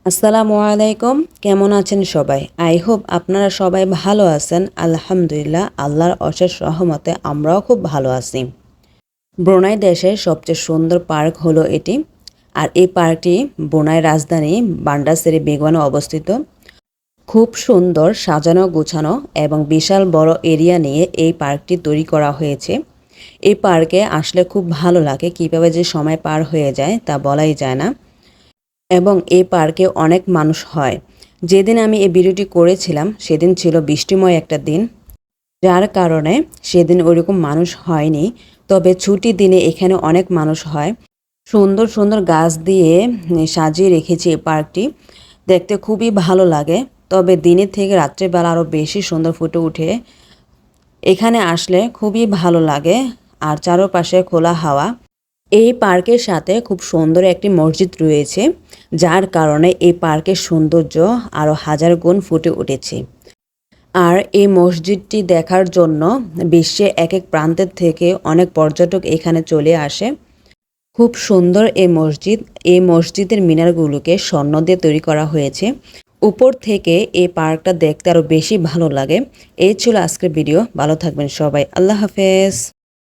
আসসালামু আলাইকুম। কেমন আছেন সবাই? আই হোপ আপনারা সবাই ভালো আছেন। আলহামদুলিল্লাহ, আল্লাহর অশেষ রহমতে আমরাও খুব ভালো আছি। ব্রুনাই দেশের সবচেয়ে সুন্দর পার্ক হলো এটি। আর এই পার্কটি ব্রুনাই রাজধানী বান্ডার বেগনে অবস্থিত। খুব সুন্দর সাজানো গোছানো এবং বিশাল বড় এরিয়া নিয়ে এই পার্কটি তৈরি করা হয়েছে। এই পার্কে আসলে খুব ভালো লাগে, কীভাবে যে সময় পার হয়ে যায় তা বলাই যায় না। এবং এই পার্কে অনেক মানুষ হয়। যেদিন আমি এই ভিডিওটি করেছিলাম সেদিন ছিল বৃষ্টিময় একটা দিন, যার কারণে সেদিন ওইরকম মানুষ হয়নি। তবে ছুটির দিনে এখানে অনেক মানুষ হয়। সুন্দর সুন্দর গাছ দিয়ে সাজিয়ে রেখেছে এই পার্কটি, দেখতে খুবই ভালো লাগে। তবে দিনের থেকে রাত্রেবেলা আরও বেশি সুন্দর ফুটে ওঠে। এখানে আসলে খুবই ভালো লাগে, আর চারপাশে খোলা হাওয়া। এই পার্কের সাথে খুব সুন্দর একটি মসজিদ রয়েছে, যার কারণে এই পার্কের সৌন্দর্য আরও হাজার গুণ ফুটে উঠেছে। আর এই মসজিদটি দেখার জন্য বিশ্বের এক এক প্রান্তের থেকে অনেক পর্যটক এখানে চলে আসে। খুব সুন্দর এই মসজিদ। এই মসজিদের মিনারগুলোকে স্বর্ণ দিয়ে তৈরি করা হয়েছে। উপর থেকে এই পার্কটা দেখতে আরও বেশি ভালো লাগে। এই ছিল আজকের ভিডিও। ভালো থাকবেন সবাই। আল্লাহ হাফেজ।